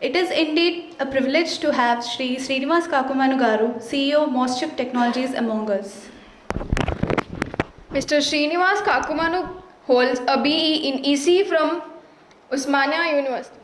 It is indeed a privilege to have Shri Srinivasa Kakumanu Garu, CEO Moschip Technologies among us. Mr. Srinivasa Kakumanu holds a BE in ECE from Osmania University,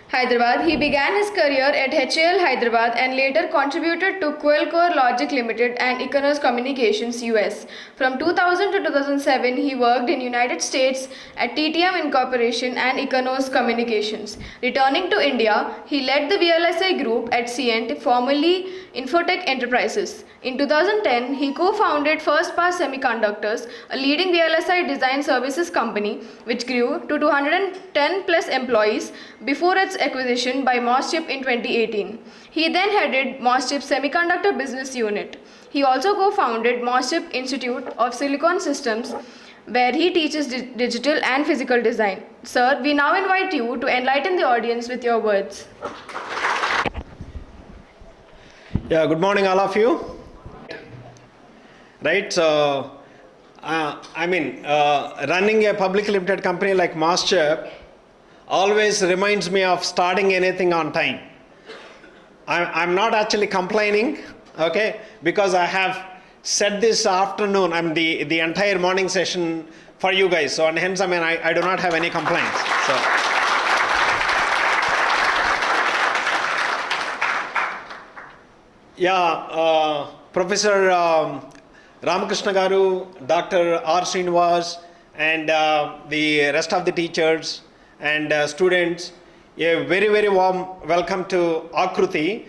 Hyderabad. He began his career at HAL Hyderabad and later contributed to Qualcomm Logic Limited and Iconos Communications US. From 2000 to 2007, he worked in United States at TTM Incorporation and Iconos Communications. Returning to India, he led the VLSI group at Cient, formerly Infotech Enterprises. In 2010, he co-founded First Pass Semiconductors, a leading VLSI design services company, which grew to 210 plus employees before its acquisition by Moschip in 2018. He then headed Moschip's semiconductor business unit. He also co-founded Moschip Institute of Silicon Systems, where he teaches digital and physical design. Sir, we now invite you to enlighten the audience with your words. Yeah, good morning all of you. Right, so running a public limited company like Moschip always reminds me of starting anything on time. I'm not actually complaining, okay, because I have set this afternoon, the entire morning session for you guys. So, and hence, I do not have any complaints. So. Yeah, Professor Ramakrishna Garu, Dr. R. Srinivas, and the rest of the teachers and students, a very, very warm welcome to Aakruthi.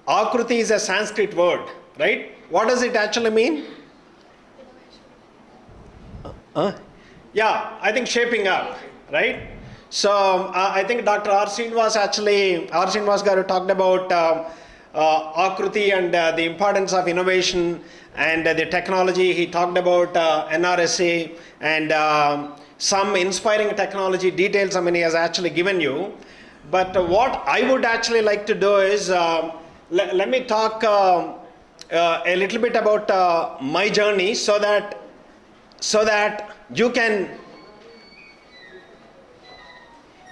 Aakruthi is a Sanskrit word, right? What does it actually mean? Yeah, I think shaping up, right? So I think Dr. R. Srinivas Garu talked about Aakruthi and the importance of innovation and the technology. He talked about NRSA and some inspiring technology details he has actually given you. But what I would actually like to do is, let me talk a little bit about my journey so that you can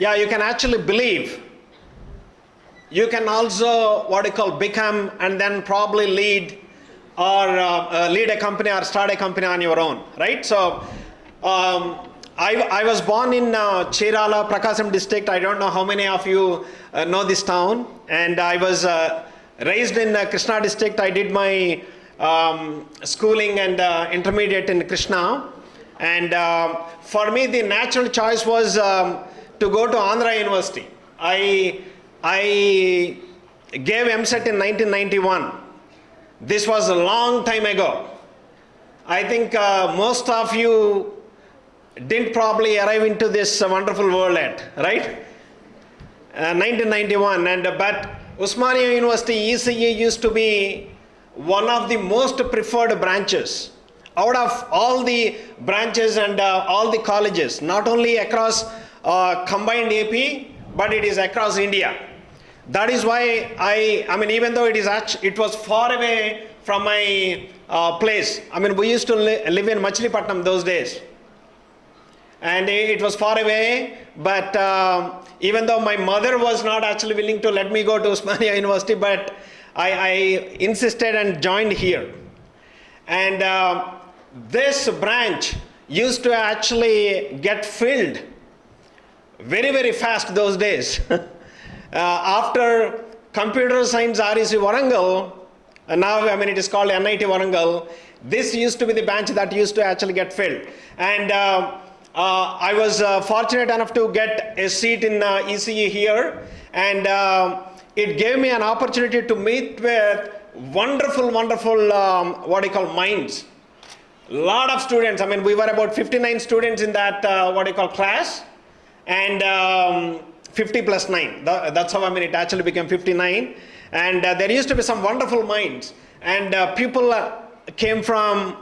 actually believe. You can also become and then probably lead or lead a company or start a company on your own, right? So I was born in Chirala, Prakasam district. I don't know how many of you know this town. And I was raised in Krishna district. I did my schooling and intermediate in Krishna. And for me, the natural choice was to go to Andhra University. I gave MSET in 1991. This was a long time ago. I think most of you didn't probably arrive into this wonderful world yet, right? 1991, but Osmania University ECE used to be one of the most preferred branches out of all the branches and all the colleges, not only across combined AP, but it is across India. That is why even though it was far away from my place. We used to live in Machilipatnam those days. And it was far away, but even though my mother was not actually willing to let me go to Osmania University, but I insisted and joined here. And this branch used to actually get filled very, very fast those days. After computer science REC Warangal, now it is called NIT Warangal, this used to be the branch that used to actually get filled. And I was fortunate enough to get a seat in ECE here, and it gave me an opportunity to meet with wonderful minds. Lot of students. We were about 59 students in that class, and 50 plus 9. That's how it actually became 59. And there used to be some wonderful minds, and people came from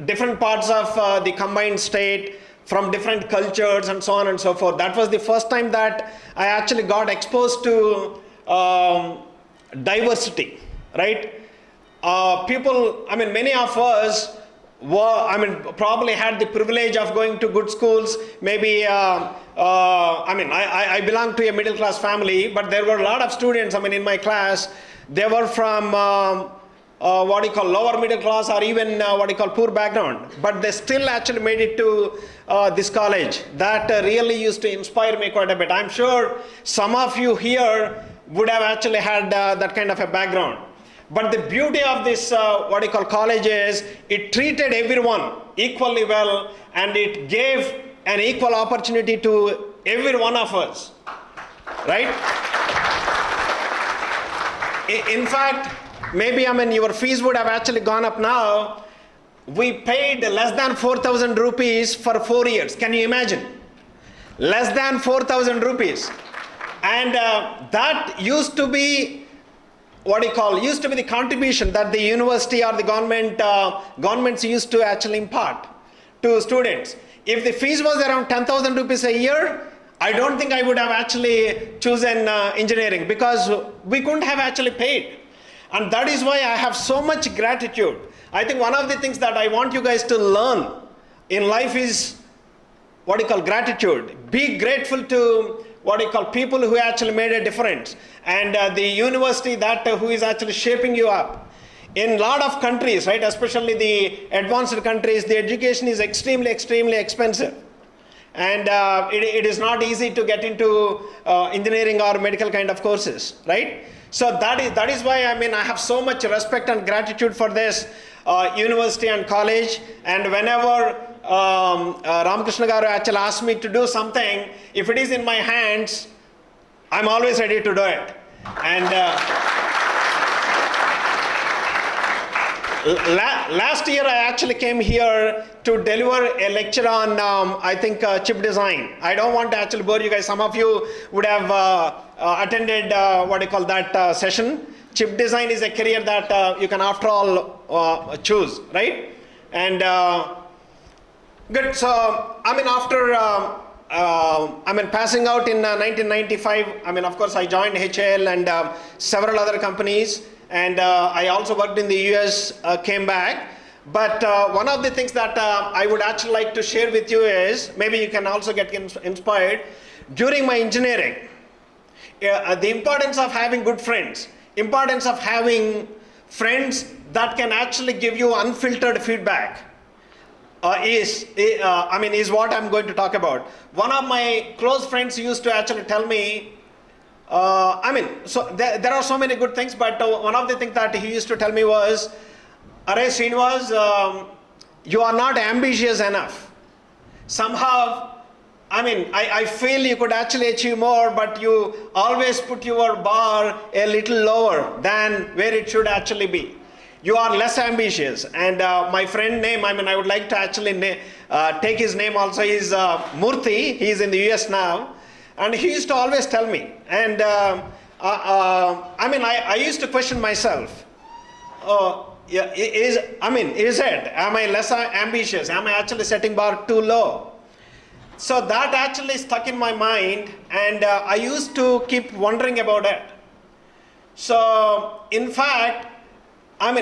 different parts of the combined state, from different cultures and so on and so forth. That was the first time that I actually got exposed to diversity, right? People, many of us probably had the privilege of going to good schools. Maybe, I belong to a middle class family, but there were a lot of students, in my class, they were from lower middle class or even poor background. But they still actually made it to this college. That really used to inspire me quite a bit. I'm sure some of you here would have actually had that kind of a background. But the beauty of this college is it treated everyone equally well, and it gave an equal opportunity to every one of us, right? In fact, maybe your fees would have actually gone up now. We paid less than 4,000 rupees for 4 years. Can you imagine? Less than 4,000 rupees. And that used to be used to be the contribution that the university or the governments used to actually impart to students. If the fees was around 10,000 rupees a year, I don't think I would have actually chosen engineering, because we couldn't have actually paid. And that is why I have so much gratitude. I think one of the things that I want you guys to learn in life is gratitude. Be grateful to people who actually made a difference, and the university that who is actually shaping you up. In a lot of countries, right, especially the advanced countries, the education is extremely expensive, and it is not easy to get into engineering or medical kind of courses, right? So that is why I have so much respect and gratitude for this university and college. And whenever Ramakrishna Garu actually asked me to do something, if it is in my hands, I'm always ready to do it. And last year I actually came here to deliver a lecture on chip design. I don't want to actually bore you guys. Some of you would have attended session. Chip design is a career that you can after all choose, right? And good. So after passing out in 1995, of course I joined HAL and several other companies, and I also worked in the US, came back. But one of the things that I would actually like to share with you is, maybe you can also get inspired. During my engineering, the importance of having good friends, importance of having friends that can actually give you unfiltered feedback is what I'm going to talk about. One of my close friends used to actually tell me, so there are so many good things, but one of the things that he used to tell me was, "Arey Srinivas, you are not ambitious enough. Somehow, I feel you could actually achieve more, but you always put your bar a little lower than where it should actually be. You are less ambitious." And my friend name, I would like to actually take his name also, is Murthy. He is in the US now. And he used to always tell me. And I used to question myself. Is it? Am I less ambitious? Am I actually setting bar too low? So that actually stuck in my mind, and I used to keep wondering about it. So in fact,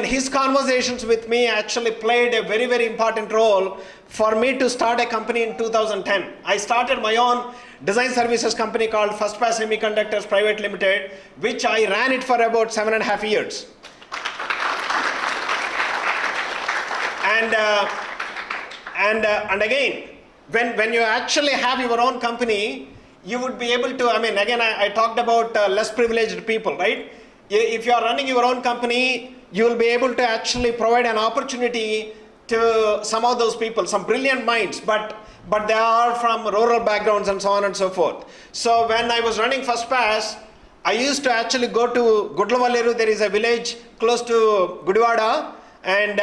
his conversations with me actually played a very, very important role for me to start a company in 2010. I started my own design services company called First Pass Semiconductors Private Limited, which I ran it for about 7.5 years. And again, when you actually have your own company, you would be able to, again, I talked about less privileged people, right? If you are running your own company, you will be able to actually provide an opportunity to some of those people, some brilliant minds, but they are from rural backgrounds and so on and so forth. So when I was running First Pass, I used to actually go to Gudlavaleru. There is a village close to Gudivada, and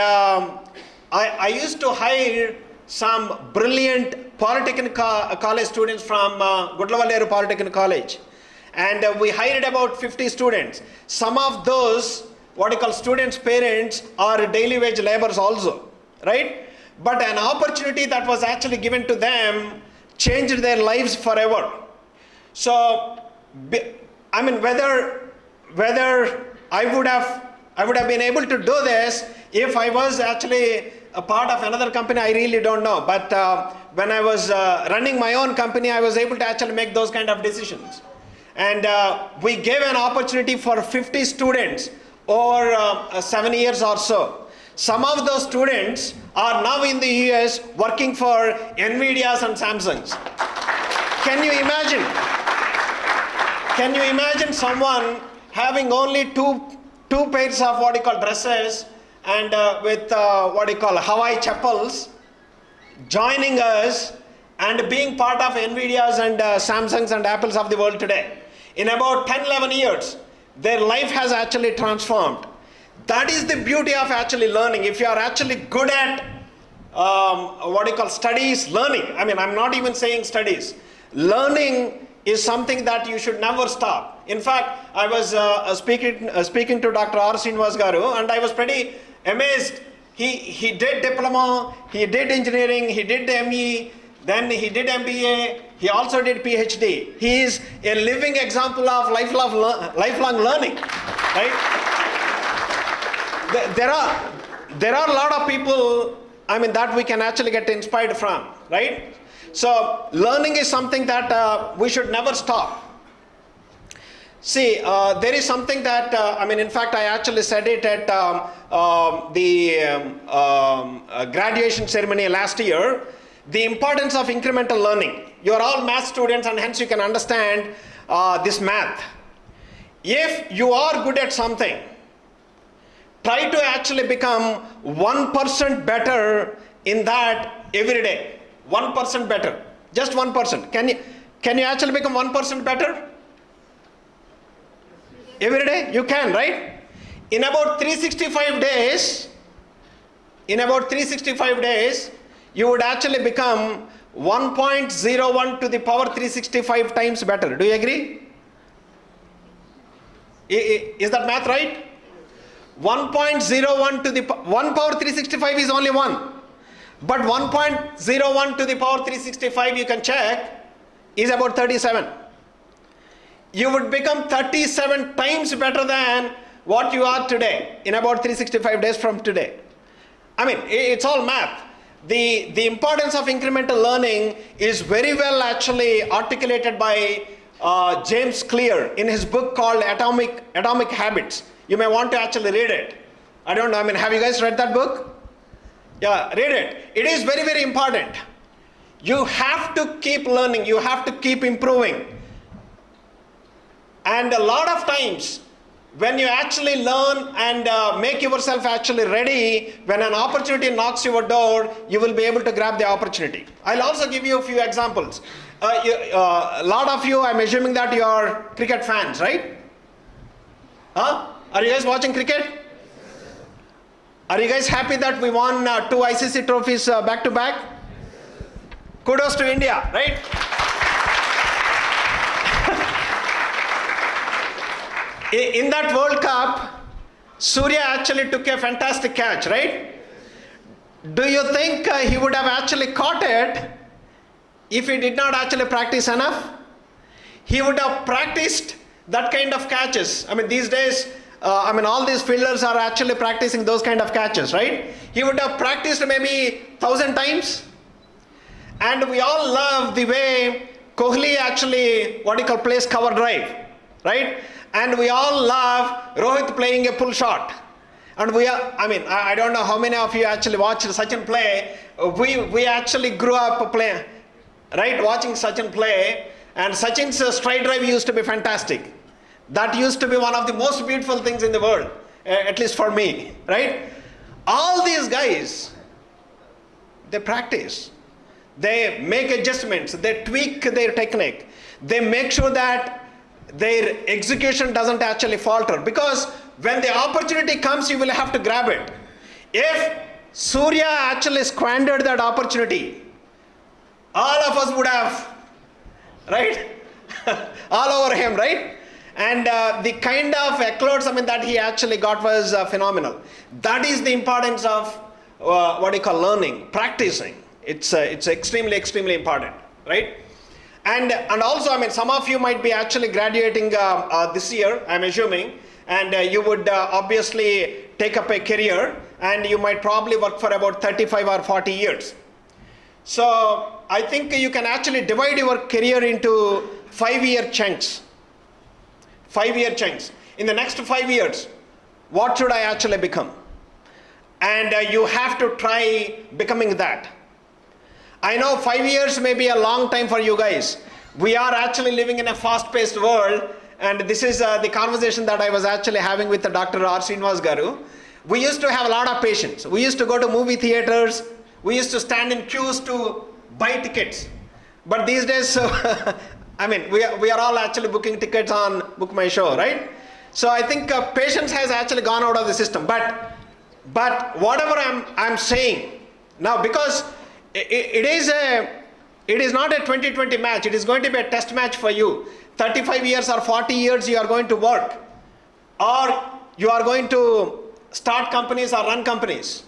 I used to hire some brilliant Polytechnic college students from Gudlavaleru Polytechnic College. And we hired about 50 students. Some of those, students' parents are daily wage laborers also, right? But an opportunity that was actually given to them changed their lives forever. So, whether I would have been able to do this if I was actually a part of another company, I really don't know. But when I was running my own company, I was able to actually make those kind of decisions. And we gave an opportunity for 50 students over 7 years or so. Some of those students are now in the US working for NVIDIAs and Samsungs. Can you imagine? Can you imagine someone having only two pairs of what you call dresses and with what you call Hawaii chapels, joining us and being part of NVIDIAs and Samsungs and Apples of the world today? In about 10-11 years, their life has actually transformed. That is the beauty of actually learning. If you are actually good at what you call studies, learning. I mean, I'm not even saying studies. Learning is something that you should never stop. In fact, I was speaking to Dr. R. Srinivasa garu, and I was pretty amazed. He did diploma, he did engineering, he did ME, then he did MBA, he also did PhD. He is a living example of lifelong learning, right? There are a lot of people, I mean, that we can actually get inspired from, right? So learning is something that we should never stop. See, there is something that, in fact, I actually said it at the graduation ceremony last year, the importance of incremental learning. You are all math students and hence you can understand this math. If you are good at something, try to actually become 1% better in that every day. 1% better, just 1%. Can you actually become 1% better? Every day? You can, right? In about 365 days, you would actually become 1.01 to the power 365 times better. Do you agree? Is that math right? 1.01 to the 1 power 365 is only 1. But 1.01 to the power 365, you can check, is about 37. You would become 37 times better than what you are today in about 365 days from today. I mean, it's all math. The importance of incremental learning is very well actually articulated by James Clear in his book called Atomic Habits. You may want to actually read it. I don't know, have you guys read that book? Yeah, read it. It is very, very important. You have to keep learning. You have to keep improving. And a lot of times, when you actually learn and make yourself actually ready, when an opportunity knocks your door, you will be able to grab the opportunity. I'll also give you a few examples. A lot of you, I'm assuming that you are cricket fans, right? Huh? Are you guys watching cricket? Are you guys happy that we won 2 ICC trophies back to back? Kudos to India, right? In that World Cup, Surya actually took a fantastic catch, right? Do you think he would have actually caught it if he did not actually practice enough? He would have practiced that kind of catches. These days, all these fielders are actually practicing those kind of catches, right? He would have practiced maybe 1,000 times. And we all love the way Kohli actually, plays cover drive, right? And we all love Rohit playing a pull shot. And I don't know how many of you actually watched Sachin play. We actually grew up playing, right? Watching Sachin play. And Sachin's straight drive used to be fantastic. That used to be one of the most beautiful things in the world, at least for me, right? All these guys, they practice. They make adjustments. They tweak their technique. They make sure that their execution doesn't actually falter. Because when the opportunity comes, you will have to grab it. If Surya actually squandered that opportunity, all of us would have, right? All over him, right? And the kind of accolades that he actually got was phenomenal. That is the importance of learning, practicing. It's extremely, extremely important, right? And also, some of you might be actually graduating this year, I'm assuming. and you would obviously take up a career, and you might probably work for about 35 or 40 years. So I think you can actually divide your career into 5-year chunks. 5-year chunks. In the next 5 years, what should I actually become? And you have to try becoming that. I know 5 years may be a long time for you guys. We are actually living in a fast-paced world, and this is the conversation that I was actually having with Dr. R. Srinivasa garu. We used to have a lot of patience. We used to go to movie theaters. We used to stand in queues to buy tickets. But these days, I mean, we are all actually booking tickets on Book My Show, right? So I think patience has actually gone out of the system. But whatever I'm saying now, because it is not a 2020 match. It is going to be a test match for you. 35 years or 40 years you are going to work, or you are going to start companies or run companies.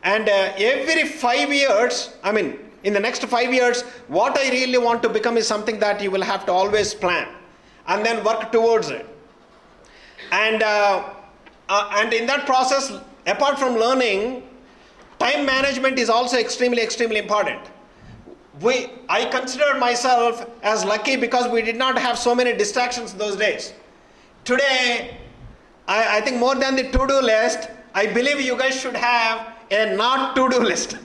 And every 5 years, I mean, in the next 5 years, what I really want to become is something that you will have to always plan and then work towards it. And in that process, apart from learning, time management is also extremely important. I consider myself as lucky because we did not have so many distractions those days. Today, I think more than the to-do list, I believe you guys should have a not to-do list.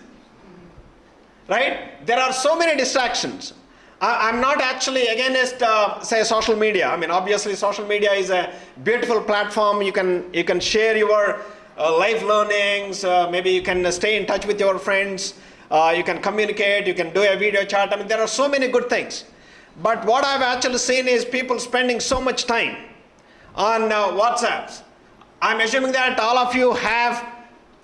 Right? There are so many distractions. I'm not actually against, say, social media. I mean, obviously, social media is a beautiful platform. You can share your life learnings. Maybe you can stay in touch with your friends. You can communicate. You can do a video chat. I mean, there are so many good things. But what I've actually seen is people spending so much time on WhatsApps. I'm assuming that all of you have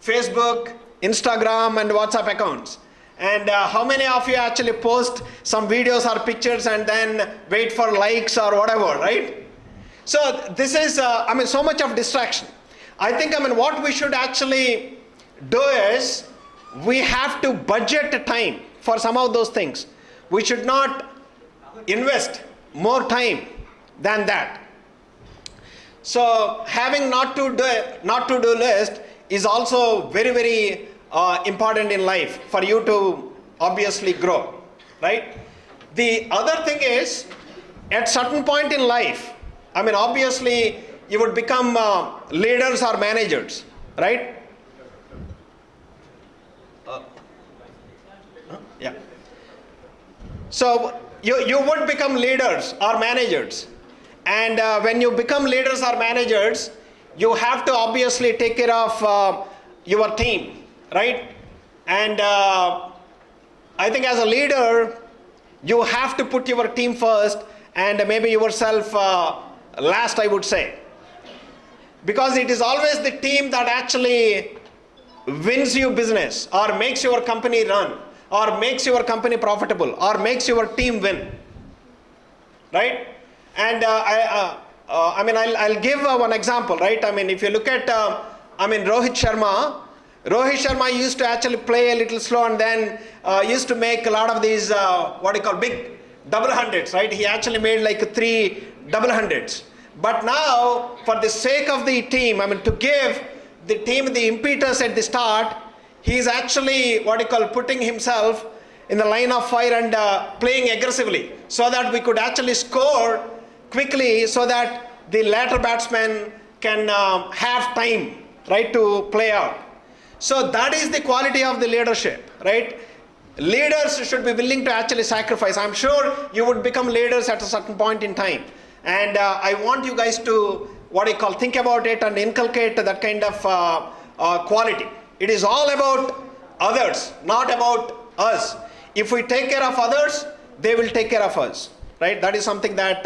Facebook, Instagram, and WhatsApp accounts. And how many of you actually post some videos or pictures and then wait for likes or whatever, right? So this is, so much of distraction. I think, what we should actually do is, we have to budget time for some of those things. We should not invest more time than that. So having not to do list is also very important in life for you to obviously grow, right? The other thing is, at certain point in life, obviously you would become leaders or managers, right? Yeah. So you would become leaders or managers, and when you become leaders or managers, you have to obviously take care of your team, right? And I think as a leader, you have to put your team first and maybe yourself last, I would say, because it is always the team that actually wins you business or makes your company run or makes your company profitable or makes your team win, right? And I'll give one example, right? If you look at Rohit Sharma used to actually play a little slow and then used to make a lot of these big double hundreds, right? He actually made like 3 double hundreds. But now, for the sake of the team, to give the team the impetus at the start, he's actually putting himself in the line of fire and playing aggressively so that we could actually score quickly so that the latter batsman can have time, right, to play out. So that is the quality of the leadership, right? Leaders should be willing to actually sacrifice. I'm sure you would become leaders at a certain point in time. And I want you guys to, think about it and inculcate that kind of quality. It is all about others, not about us. If we take care of others, they will take care of us, right? That is something that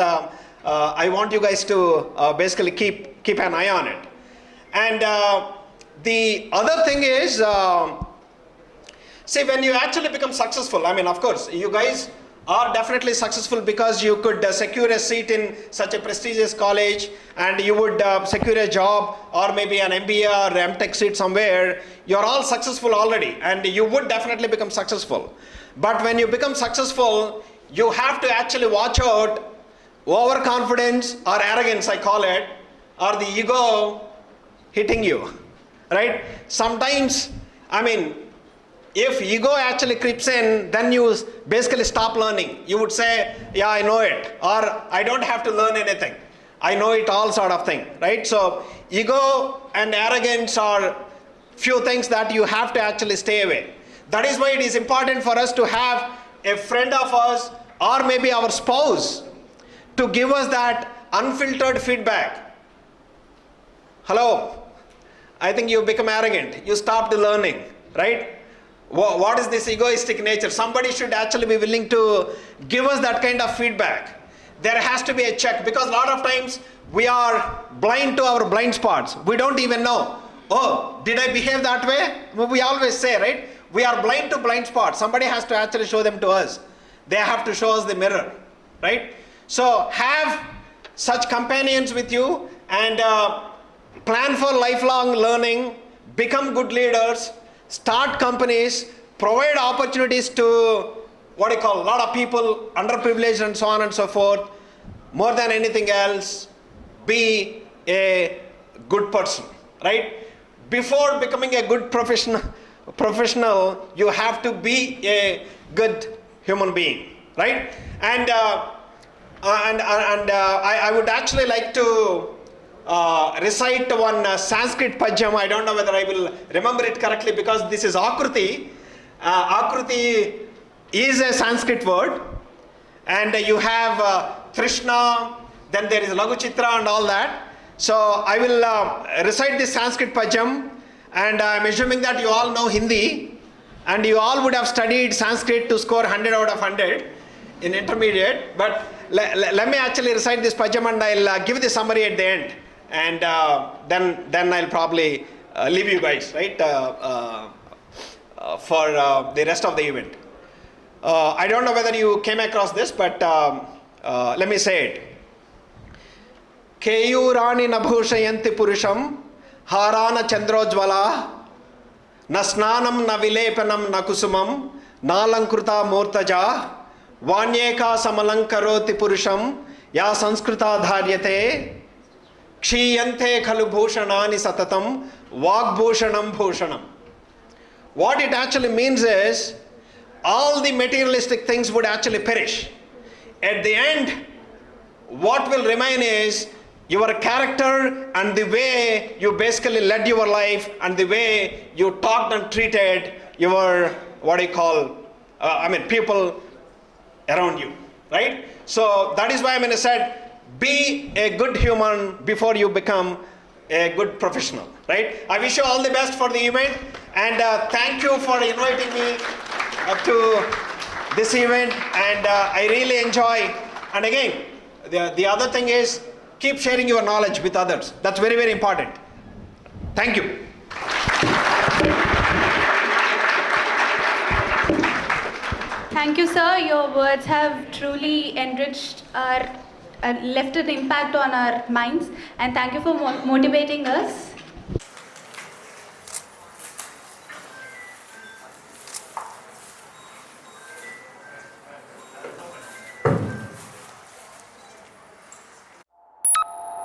I want you guys to basically keep an eye on it. And the other thing is, see, when you actually become successful, of course, you guys are definitely successful because you could secure a seat in such a prestigious college and you would secure a job or maybe an MBA or MTech seat somewhere. You're all successful already and you would definitely become successful. But when you become successful, you have to actually watch out overconfidence or arrogance, I call it, or the ego hitting you, right? Sometimes, I mean, if ego actually creeps in, then you basically stop learning. You would say, yeah, I know it, or I don't have to learn anything. I know it all, sort of thing, right? So ego and arrogance are few things that you have to actually stay away. That is why it is important for us to have a friend of us or maybe our spouse to give us that unfiltered feedback. Hello, I think you become arrogant. You stopped learning, right? What is this egoistic nature? Somebody should actually be willing to give us that kind of feedback. There has to be a check, because a lot of times we are blind to our blind spots. We don't even know, oh, did I behave that way? We always say, right? We are blind to blind spots. Somebody has to actually show them to us. They have to show us the mirror, right? So have such companions with you, and plan for lifelong learning, become good leaders, start companies, provide opportunities to a lot of people, underprivileged and so on and so forth. More than anything else, be a good person, right? Before becoming a good professional, you have to be a good human being, right? And I would actually like to recite one Sanskrit pajam. I don't know whether I will remember it correctly, because this is Aakruthi. Aakruthi is a Sanskrit word, and you have Trishna, then there is Laghu Chitra and all that. So I will recite this Sanskrit pajam, and I am assuming that you all know Hindi, and you all would have studied Sanskrit to score 100 out of 100 in intermediate. But let me actually recite this pajam, and I'll give the summary at the end, and then I'll probably leave you guys, right, for the rest of the event. I don't know whether you came across this, but let me say it. Keyurani nabhushayanti purusham harana chandrojvala na snanam na vilepanam na kusumam nalankruta murtaja vanyeka samalankaroti purusham ya sanskrita dharyate kshiyante khalu bhushanani satatam vagbhushanam bhushanam. What it actually means is, all the materialistic things would actually perish. At the end, what will remain is your character and the way you basically led your life and the way you talked and treated your, people around you, right? So that is why I said, be a good human before you become a good professional, right? I wish you all the best for the event, and thank you for inviting me to this event, and I really enjoy. And again, the other thing is, keep sharing your knowledge with others. That's very, very important. Thank you. Thank you, sir. Your words have truly enriched our, left an impact on our minds, and thank you for motivating us.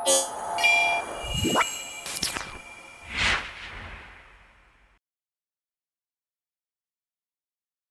You